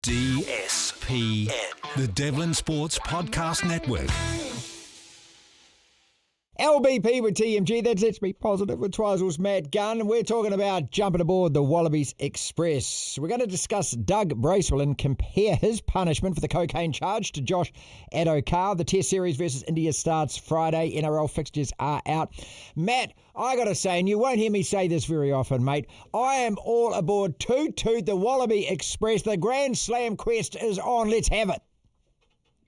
DSPN, the Devlin Sports Podcast Network. LBP with TMG, that's Let's Be Positive with Twisel's Matt Gunn, and we're talking about jumping aboard the Wallabies Express. We're going to discuss Doug Bracewell and compare his punishment for the cocaine charge to Josh Addo-Carr. The Test Series versus India starts Friday. NRL fixtures are out. Matt, I got to say, and you won't hear me say this very often, mate, I am all aboard Toot Toot, the Wallaby Express. The Grand Slam quest is on. Let's have it.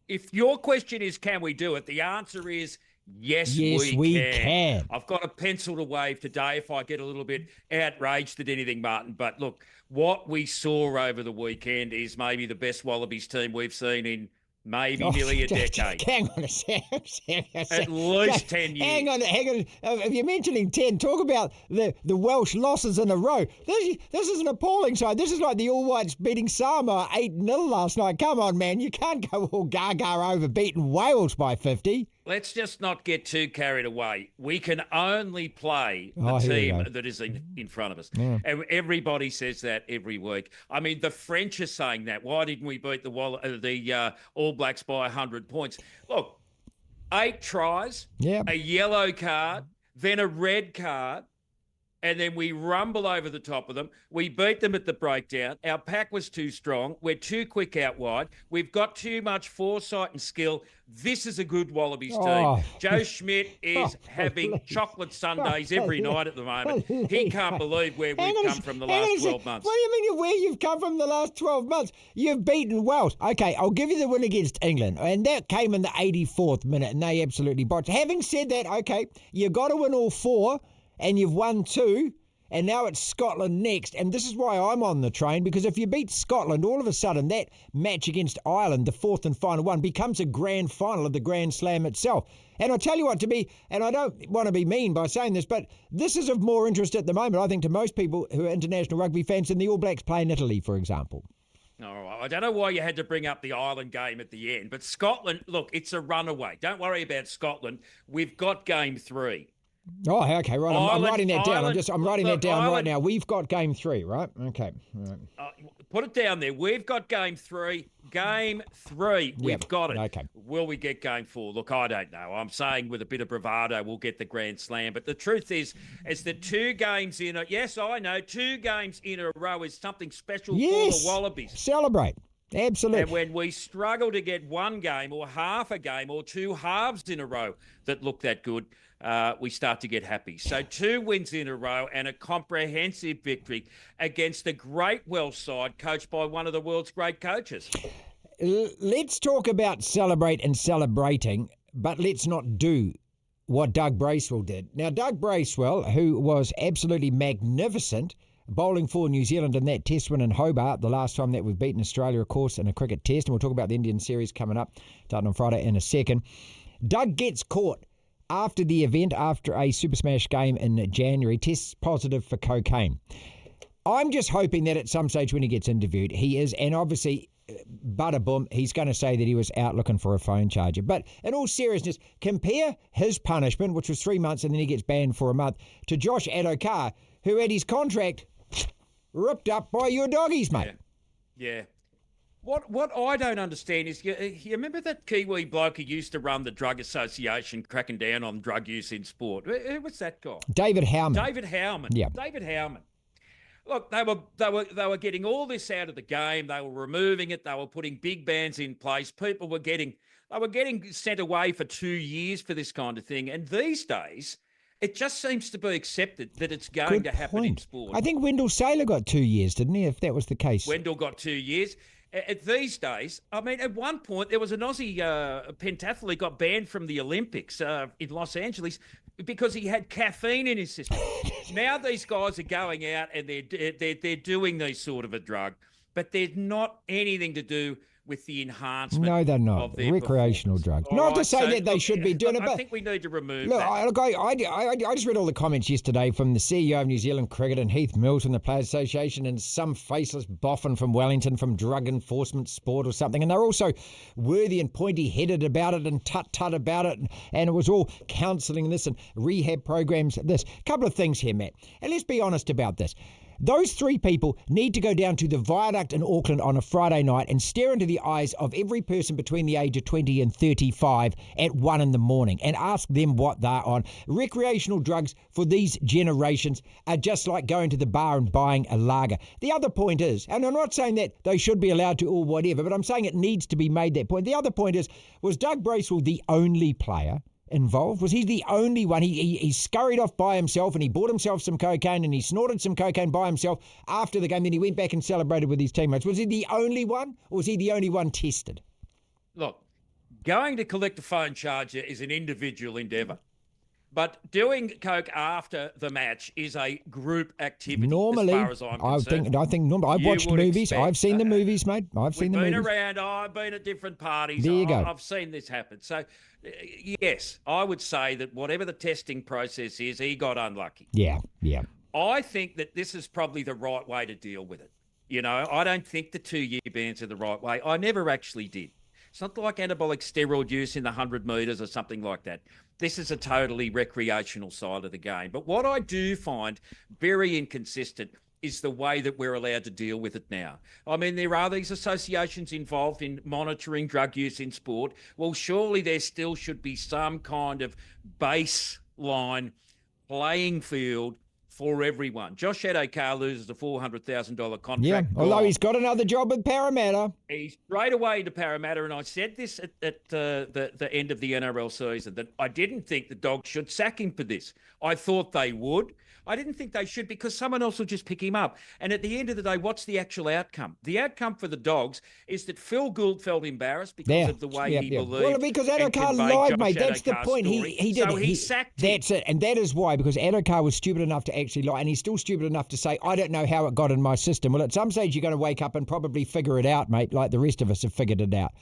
If your question is, can we do it? The answer is, Yes, we can. I've got a pencil to wave today if I get a little bit outraged at anything, Martin. But look, what we saw over the weekend is maybe the best Wallabies team we've seen in maybe nearly a decade. Hang on a second. At least 10 years. Hang on. If you're mentioning 10, talk about the Welsh losses in a row. This is an appalling side. This is like the All Whites beating Samoa 8-0 last night. Come on, man. You can't go all gaga over beating Wales by 50. Let's just not get too carried away. We can only play the team that is in front of us. Yeah. And everybody says that every week. I mean, the French are saying that. Why didn't we beat the All Blacks by 100 points? Look, 8 tries, a yellow card, then a red card, and then we rumble over the top of them. We beat them at the breakdown. Our pack was too strong. We're too quick out wide. We've got too much foresight and skill. This is a good Wallabies team. Joe Schmidt is having chocolate sundaes every night at the moment. He can't believe where we've come from the last 12 months. What do you mean where you've come from the last 12 months? You've beaten Wales. Okay, I'll give you the win against England. And that came in the 84th minute, and they absolutely botched. Having said that, okay, you've got to win all 4. And you've won 2, and now it's Scotland next. And this is why I'm on the train, because if you beat Scotland, all of a sudden that match against Ireland, the 4th and final one, becomes a grand final of the Grand Slam itself. And I'll tell you what, and I don't want to be mean by saying this, but this is of more interest at the moment, I think, to most people who are international rugby fans than the All Blacks playing Italy, for example. All right. I don't know why you had to bring up the Ireland game at the end, but Scotland, look, it's a runaway. Don't worry about Scotland. We've got game 3. Oh, okay, right. I'm writing that down. I'm writing that down right now. We've got game 3, right? Okay. Right. Put it down there. We've got game 3. Game 3. We've got it. Okay. Will we get game 4? Look, I don't know. I'm saying with a bit of bravado, we'll get the Grand Slam. But the truth is the 2 games in yes, I know, 2 games in a row is something special for the Wallabies. Celebrate. Absolutely. And when we struggle to get 1 game or half a game or 2 halves in a row that look that good, we start to get happy. So 2 wins in a row and a comprehensive victory against a great Welsh side coached by one of the world's great coaches. Let's talk about celebrate and celebrating, but let's not do what Doug Bracewell did. Now, Doug Bracewell, who was absolutely magnificent bowling for New Zealand in that test win in Hobart, the last time that we've beaten Australia, of course, in a cricket test. And we'll talk about the Indian series coming up, starting on Friday in a second. Doug gets caught after the event, after a Super Smash game in January, tests positive for cocaine. I'm just hoping that at some stage when he gets interviewed, he is, and obviously, bada boom, he's going to say that he was out looking for a phone charger. But in all seriousness, compare his punishment, which was 3 months and then he gets banned for a month, to Josh Addo-Carr, who had his contract ripped up by your doggies, mate. Yeah. What I don't understand is, you remember that Kiwi bloke who used to run the Drug Association, cracking down on drug use in sport? Who was that guy? David Howman. Yeah. David Howman. Look, they were getting all this out of the game. They were removing it. They were putting big bans in place. People were getting sent away for 2 years for this kind of thing. And these days, it just seems to be accepted that it's going to happen in sport. I think Wendell Saylor got 2 years, didn't he, if that was the case? Wendell got 2 years. These days, I mean, at one point, there was an Aussie pentathlete got banned from the Olympics in Los Angeles because he had caffeine in his system. Now these guys are going out and they're doing these sort of a drug, but there's not anything to do with the enhancement. No, they're not. Recreational drugs. Not to say that they should be doing it, but I think we need to remove that. I just read all the comments yesterday from the CEO of New Zealand Cricket and Heath Milton, the Players Association, and some faceless boffin from Wellington from Drug Enforcement Sport or something. And they're also worthy and pointy-headed about it and tut-tut about it. And it was all counselling this and rehab programs. This couple of things here, Matt. And let's be honest about this. Those three people need to go down to the viaduct in Auckland on a Friday night and stare into the eyes of every person between the age of 20 and 35 at 1 in the morning and ask them what they're on. Recreational drugs for these generations are just like going to the bar and buying a lager. The other point is, and I'm not saying that they should be allowed to or whatever, but I'm saying it needs to be made that point. The other point is, was Doug Bracewell the only player involved? Was he the only one? He scurried off by himself and he bought himself some cocaine and he snorted some cocaine by himself after the game. Then he went back and celebrated with his teammates. Was he the only one, or was he the only one tested? Look, going to collect a phone charger is an individual endeavour. But doing coke after the match is a group activity. Normally, as far as I'm concerned. I think normally. I've watched movies. I've seen the movies, mate. I've seen the movies. We've been around. I've been at different parties. There you go. I've seen this happen. So, yes, I would say that whatever the testing process is, he got unlucky. Yeah. I think that this is probably the right way to deal with it. You know, I don't think the 2-year bans are the right way. I never actually did. It's not like anabolic steroid use in the 100 metres or something like that. This is a totally recreational side of the game. But what I do find very inconsistent is the way that we're allowed to deal with it now. I mean, there are these associations involved in monitoring drug use in sport. Well, surely there still should be some kind of baseline playing field for everyone. Josh Addo-Carr loses a $400,000 contract. Yeah, although he's got another job with Parramatta. He's straight away to Parramatta, and I said this at the end of the NRL season, that I didn't think the Dogs should sack him for this. I thought they would. I didn't think they should, because someone else will just pick him up. And at the end of the day, what's the actual outcome? The outcome for the Dogs is that Phil Gould felt embarrassed because of the way he believed. Well, because Addo-Carr lied, mate. That's the point. He did. So he sacked him. That's it. And that is why, because Addo-Carr was stupid enough to actually lie, and he's still stupid enough to say, I don't know how it got in my system. Well, at some stage, you're going to wake up and probably figure it out, mate, like the rest of us have figured it out.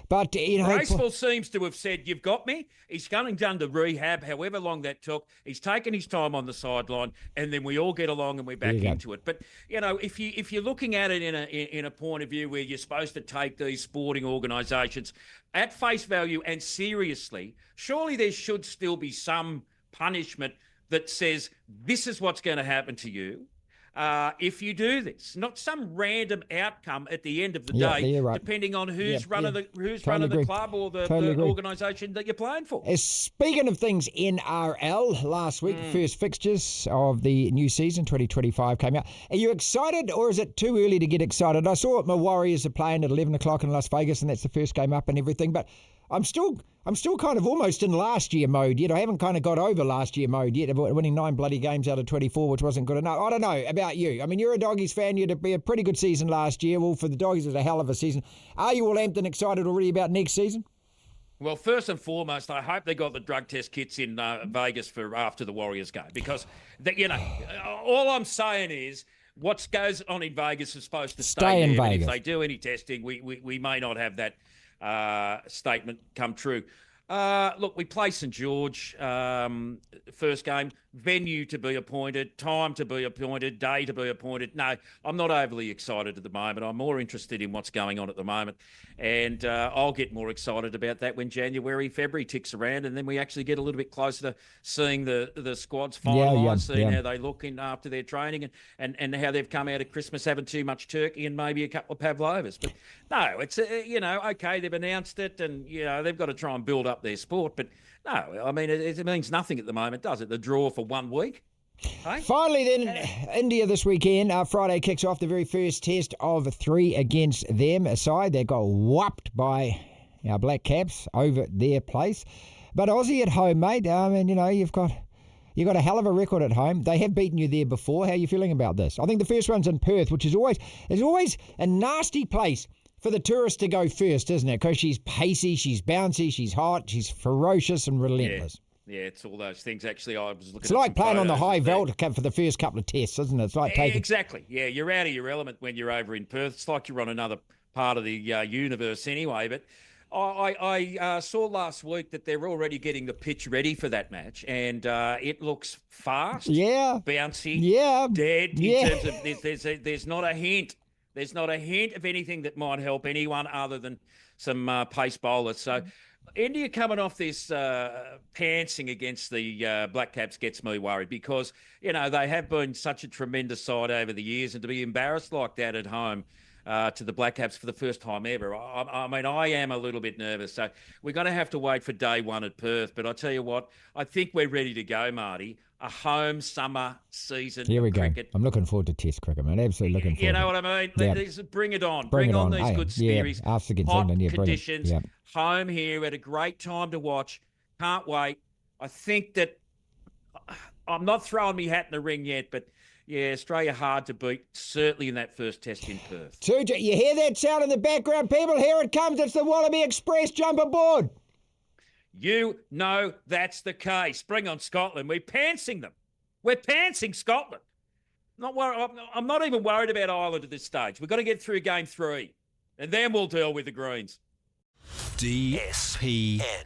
But, you know, Bracewell seems to have said, you've got me. He's going down to rehab, however long that took. He's taken his time on the sideline, and then we all get along and we're back into it. But, you know, if you're looking at it in a point of view where you're supposed to take these sporting organisations at face value and seriously, surely there should still be some punishment that says this is what's going to happen to you if you do this, not some random outcome at the end of the day, depending on who's running the club or the organisation that you're playing for. Speaking of things, NRL last week, first fixtures of the new season 2025 came out. Are you excited, or is it too early to get excited? I saw my Warriors are playing at 11 o'clock in Las Vegas, and that's the first game up and everything, but I'm still kind of almost in last year mode yet. I haven't kind of got over last year mode yet, winning 9 bloody games out of 24, which wasn't good enough. I don't know about you. I mean, you're a Doggies fan. You had to be a pretty good season last year. Well, for the Doggies, it was a hell of a season. Are you all amped and excited already about next season? Well, first and foremost, I hope they got the drug test kits in Vegas for after the Warriors game, because, all I'm saying is what goes on in Vegas is supposed to stay in Vegas. If they do any testing, we may not have that statement come true. Look, we play St George, first game, venue to be appointed, time to be appointed, day to be appointed. No, I'm not overly excited at the moment. I'm more interested in what's going on at the moment. And I'll get more excited about that when January, February ticks around, and then we actually get a little bit closer to seeing the squads finalised, seeing how they look in after their training, and how they've come out of Christmas having too much turkey and maybe a couple of pavlovas. But no, it's, okay, they've announced it, and, they've got to try and build up their sport. But no, I mean, it means nothing at the moment, does it? The draw for 1 week. Hey? Finally, then, India this weekend. Friday kicks off the very first test of 3 against them. A side that got whopped by our Black Caps over their place. But Aussie at home, mate. I mean, you've got a hell of a record at home. They have beaten you there before. How are you feeling about this? I think the first one's in Perth, which is always a nasty place for the tourist to go first, isn't it? Because she's pacey, she's bouncy, she's hot, she's ferocious and relentless. Yeah, it's all those things. Actually, I was looking. It's like playing on the high veld for the first couple of tests, isn't it? It's like taking. Exactly. Yeah, you're out of your element when you're over in Perth. It's like you're on another part of the universe anyway. But I saw last week that they're already getting the pitch ready for that match, and it looks fast, bouncy, dead. In terms of there's not a hint. There's not a hint of anything that might help anyone other than some pace bowlers. So India coming off this pantsing against the Black Caps gets me worried because, they have been such a tremendous side over the years, and to be embarrassed like that at home to the Black Caps for the first time ever, I am a little bit nervous. So we're going to have to wait for day one at Perth. But I tell you what, I think we're ready to go, Marty. A home summer season. Here we cricket. go. I'm looking forward to Test cricket, man. Absolutely looking forward. You know what I mean? Yep. Bring it on. Bring it on on. these good series. Us against Hot England. Yeah, conditions. Yep. Home here at a great time to watch. Can't wait. I think that I'm not throwing my hat in the ring yet, but yeah, Australia hard to beat, certainly in that first test in Perth. Tuja, you hear that sound in the background, people? Here it comes. It's the Wallaby Express. Jump aboard. You know that's the case. Bring on Scotland. We're pantsing them. We're pantsing Scotland. I'm not even worried about Ireland at this stage. We've got to get through game 3, and then we'll deal with the Greens. DSPN.